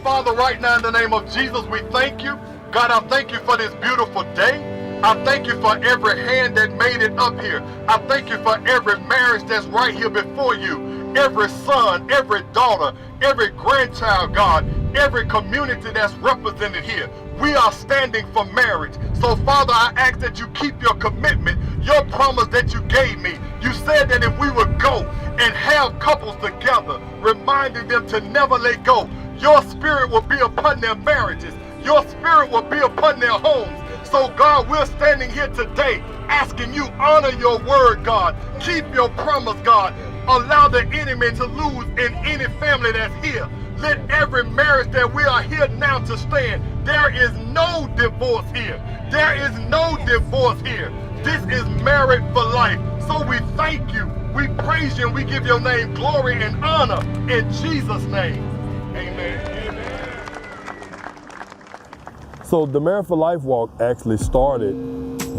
Father, right now in the name of Jesus, we thank you. God, I thank you for this beautiful day. I thank you for every hand that made it up here. I thank you for every marriage that's right here before you. Every son, every daughter, every grandchild, God, every community that's represented here. We are standing for marriage. So, Father, I ask that you keep your commitment, your promise that you gave me. You said that if we would go and have couples together, reminding them to never let go, your spirit will be upon their marriages. Your spirit will be upon their homes. So, God, we're standing here today asking you, honor your word, God. Keep your promise, God. Allow the enemy to lose in any family that's here. Let every marriage that we are here now to stand. There is no divorce here. There is no divorce here. This is married for life. So we thank you. We praise you and we give your name glory and honor in Jesus' name. Amen. So the Married for Life Walk actually started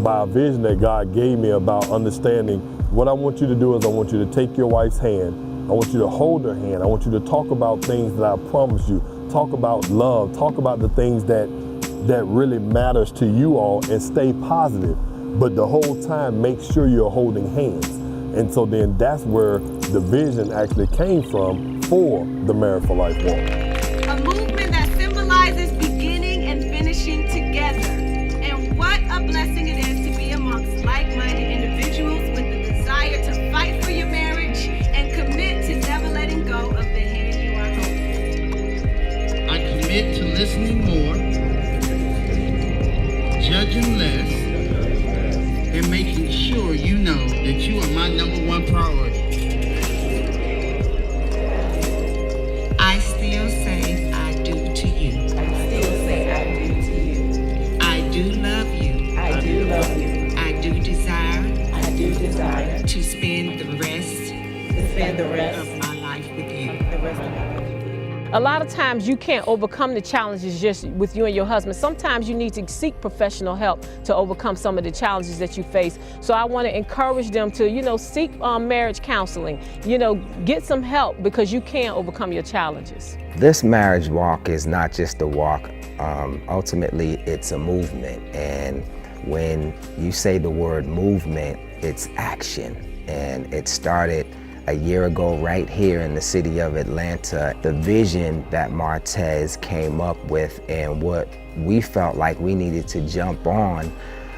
by a vision that God gave me about understanding what I want you to do is I want you to take your wife's hand. I want you to hold her hand. I want you to talk about things that I promised you. Talk about love. Talk about the things that really matters to you all and stay positive. But the whole time, make sure you're holding hands. And so then that's where the vision actually came from for the Married for Life Walk. A movement that symbolizes beginning and finishing together. And what a blessing it is to be amongst like-minded individuals with the desire to fight for your marriage and commit to never letting go of the hand you are holding. I commit to listening more, judging less, and making sure you know that you are my #1 priority. I still say I do to you. I still say I do to you. I do love you. I do love you. I do desire. I do desire to spend the rest of my life with you. the rest of my life. A lot of times you can't overcome the challenges just with you and your husband. Sometimes you need to seek professional help to overcome some of the challenges that you face. So I want to encourage them to, seek marriage counseling, get some help because you can't overcome your challenges. This marriage walk is not just a walk. Ultimately, it's a movement. And when you say the word movement, it's action. And it started a year ago right here in the city of Atlanta. The vision that Martez came up with and what we felt like we needed to jump on,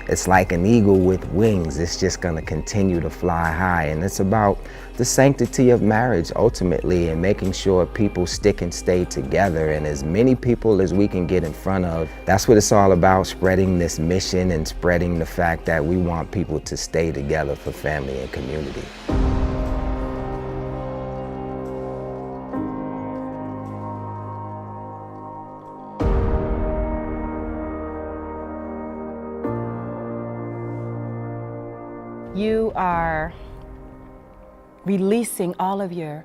it's like an eagle with wings. It's just gonna continue to fly high. And it's about the sanctity of marriage ultimately and making sure people stick and stay together and as many people as we can get in front of. That's what it's all about, spreading this mission and spreading the fact that we want people to stay together for family and community. You are releasing all of your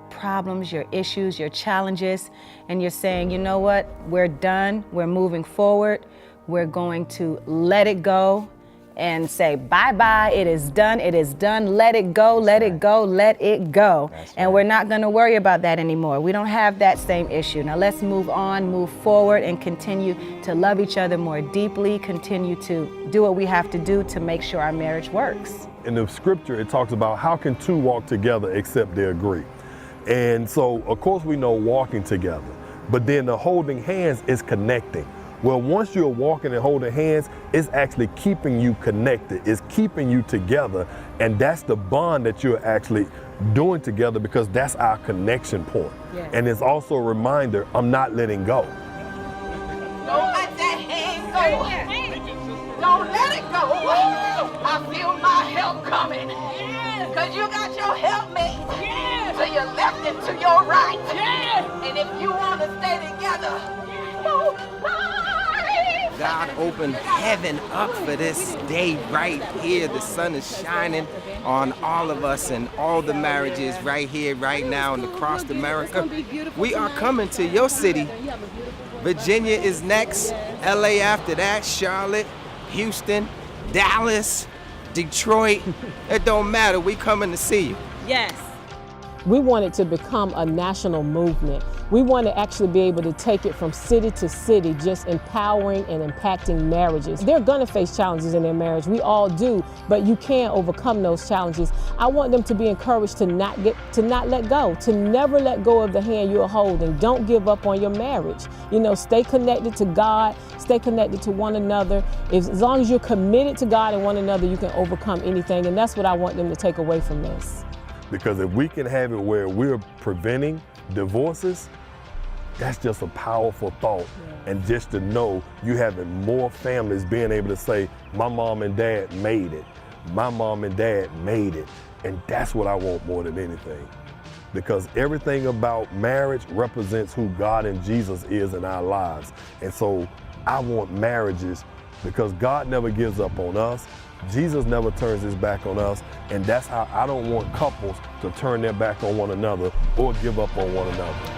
problems, your issues, your challenges, and you're saying, you know what, we're done, we're moving forward, we're going to let it go and say, bye-bye, it is done, let it go, let it go, let it go. And we're not gonna worry about that anymore. We don't have that same issue. Now let's move on, move forward, and continue to love each other more deeply, continue to do what we have to do to make sure our marriage works. In the scripture, it talks about how can two walk together except they agree. And so, of course, we know walking together, but then the holding hands is connecting. Well, once you're walking and holding hands, it's actually keeping you connected. It's keeping you together. And that's the bond that you're actually doing together because that's our connection point. Yes. And it's also a reminder, I'm not letting go. Don't let that hand go. Don't let it go. I feel my help coming. Because you got your helpmate to your left and to your right. And if you want to stay together, God opened heaven up for this day right here. The sun is shining on all of us and all the marriages right here, right now, and across America. We are coming to your city. Virginia is next, LA after that, Charlotte, Houston, Dallas, Detroit. It don't matter, we coming to see you. Yes. We want it to become a national movement. We want to actually be able to take it from city to city, just empowering and impacting marriages. They're going to face challenges in their marriage. We all do, but you can overcome those challenges. I want them to be encouraged to not let go, to never let go of the hand you're holding. Don't give up on your marriage. You know, stay connected to God, stay connected to one another. As long as you're committed to God and one another, you can overcome anything. And that's what I want them to take away from this. Because if we can have it where we're preventing divorces, that's just a powerful thought. Yeah. And just to know you having more families being able to say, my mom and dad made it. My mom and dad made it. And that's what I want more than anything. Because everything about marriage represents who God and Jesus is in our lives. And so I want marriages because God never gives up on us. Jesus never turns his back on us, and that's how I don't want couples to turn their back on one another or give up on one another.